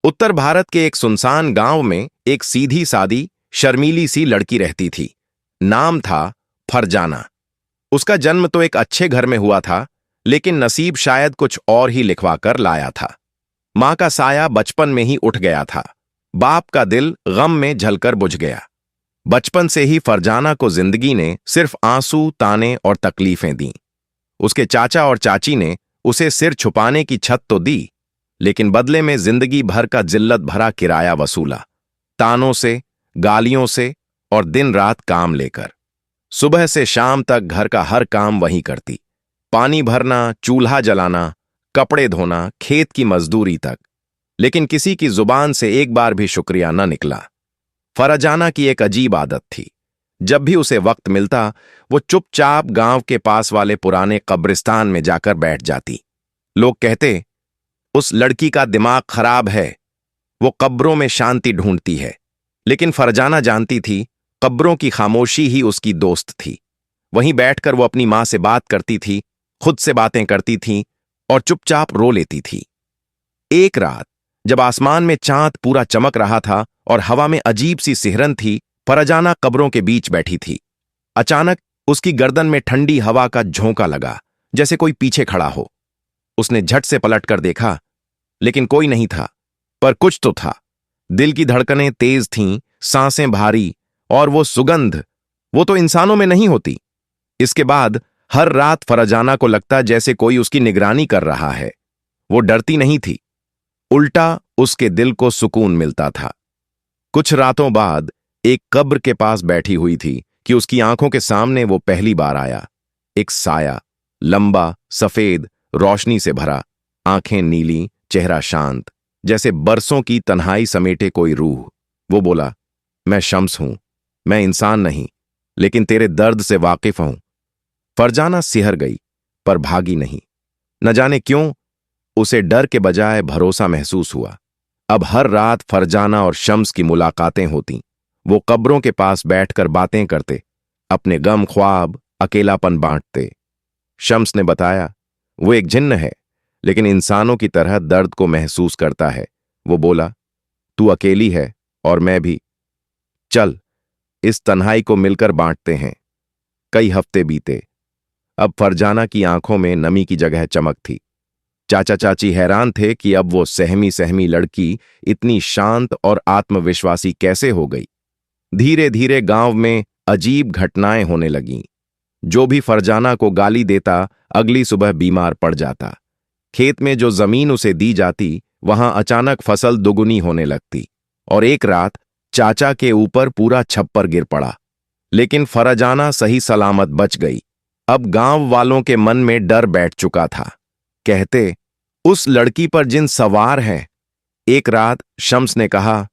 उत्तर भारत के एक सुनसान गांव में एक सीधी सादी शर्मीली सी लड़की रहती थी। नाम था फरजाना। उसका जन्म तो एक अच्छे घर में हुआ था, लेकिन नसीब शायद कुछ और ही लिखवा कर लाया था। मां का साया बचपन में ही उठ गया था। बाप का दिल गम में झलकर बुझ गया। बचपन से ही फरजाना को जिंदगी ने सिर्फ आंसू, ताने और तकलीफें दी। उसके चाचा और चाची ने उसे सिर छुपाने की छत तो दी, लेकिन बदले में जिंदगी भर का जिल्लत भरा किराया वसूला, तानों से, गालियों से और दिन रात काम लेकर। सुबह से शाम तक घर का हर काम वही करती, पानी भरना, चूल्हा जलाना, कपड़े धोना, खेत की मजदूरी तक। लेकिन किसी की जुबान से एक बार भी शुक्रिया न निकला। फरजाना की एक अजीब आदत थी। जब भी उसे वक्त मिलता, वो चुपचाप गांव के पास वाले पुराने कब्रिस्तान में जाकर बैठ जाती। लोग कहते, उस लड़की का दिमाग खराब है, वो कब्रों में शांति ढूंढती है। लेकिन फरजाना जानती थी, कब्रों की खामोशी ही उसकी दोस्त थी। वहीं बैठकर वो अपनी मां से बात करती थी, खुद से बातें करती थी और चुपचाप रो लेती थी। एक रात जब आसमान में चांद पूरा चमक रहा था और हवा में अजीब सी सिहरन थी, फरजाना कब्रों के बीच बैठी थी। अचानक उसकी गर्दन में ठंडी हवा का झोंका लगा, जैसे कोई पीछे खड़ा हो। उसने झट से पलटकर देखा, लेकिन कोई नहीं था, पर कुछ तो था। दिल की धड़कनें तेज थीं, सांसें भारी, और वो सुगंध, वो तो इंसानों में नहीं होती। इसके बाद हर रात फरजाना को लगता जैसे कोई उसकी निगरानी कर रहा है। वो डरती नहीं थी, उल्टा उसके दिल को सुकून मिलता था। कुछ रातों बाद एक कब्र के पास बैठी हुई थी कि उसकी आंखों के सामने वो पहली बार आया। एक साया, लंबा, सफेद, रोशनी से भरा, आंखें नीली, चेहरा शांत, जैसे बरसों की तन्हाई समेटे कोई रूह। वो बोला, मैं शम्स हूं, मैं इंसान नहीं, लेकिन तेरे दर्द से वाकिफ हूं। फरजाना सिहर गई, पर भागी नहीं। न जाने क्यों उसे डर के बजाय भरोसा महसूस हुआ। अब हर रात फरजाना और शम्स की मुलाकातें होती। वो कब्रों के पास बैठकर बातें करते, अपने गम, ख्वाब, अकेलापन बांटते। शम्स ने बताया, वो एक जिन्न है, लेकिन इंसानों की तरह दर्द को महसूस करता है। वो बोला, तू अकेली है और मैं भी, चल इस तन्हाई को मिलकर बांटते हैं। कई हफ्ते बीते। अब फरजाना की आंखों में नमी की जगह चमक थी। चाचा चाची हैरान थे कि अब वो सहमी सहमी लड़की इतनी शांत और आत्मविश्वासी कैसे हो गई। धीरे धीरे गांव में अजीब घटनाएं होने लगीं। जो भी फरजाना को गाली देता, अगली सुबह बीमार पड़ जाता। खेत में जो जमीन उसे दी जाती, वहां अचानक फसल दुगुनी होने लगती। और एक रात चाचा के ऊपर पूरा छप्पर गिर पड़ा। लेकिन फरजाना सही सलामत बच गई। अब गांव वालों के मन में डर बैठ चुका था। कहते, उस लड़की पर जिन सवार हैं। एक रात शम्स ने कहा,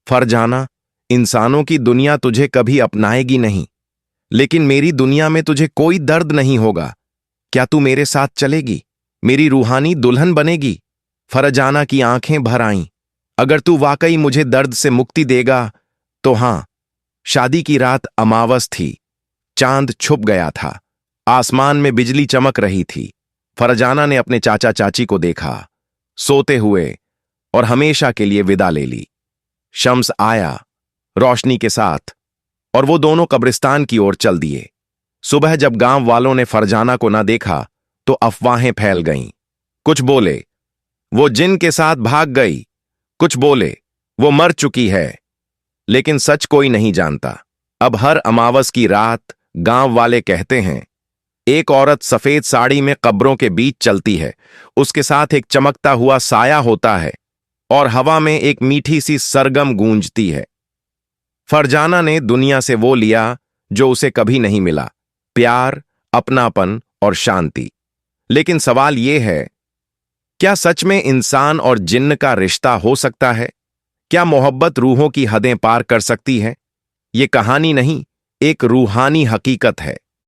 फरजाना, इंसानों की दुनिया तुझे कभी अपनाएगी नहीं, लेकिन मेरी दुनिया में तुझे कोई दर्द नहीं होगा। क्या तू मेरे साथ चलेगी? मेरी रूहानी दुल्हन बनेगी? फरजाना की आंखें भर आईं। अगर तू वाकई मुझे दर्द से मुक्ति देगा तो हां। शादी की रात अमावस थी। चांद छुप गया था। आसमान में बिजली चमक रही थी। फरजाना ने अपने चाचा चाची को देखा, सोते हुए, और हमेशा के लिए विदा ले ली। शम्स आया रोशनी के साथ, और वो दोनों कब्रिस्तान की ओर चल दिए। सुबह जब गांव वालों ने फरजाना को ना देखा तो अफवाहें फैल गईं। कुछ बोले वो जिन के साथ भाग गई, कुछ बोले वो मर चुकी है, लेकिन सच कोई नहीं जानता। अब हर अमावस की रात गांव वाले कहते हैं, एक औरत सफेद साड़ी में कब्रों के बीच चलती है। उसके साथ एक चमकता हुआ साया होता है और हवा में एक मीठी सी सरगम गूंजती है। फरजाना ने दुनिया से वो लिया जो उसे कभी नहीं मिला, प्यार, अपनापन और शांति। लेकिन सवाल यह है, क्या सच में इंसान और जिन्न का रिश्ता हो सकता है? क्या मोहब्बत रूहों की हदें पार कर सकती है? ये कहानी नहीं, एक रूहानी हकीकत है।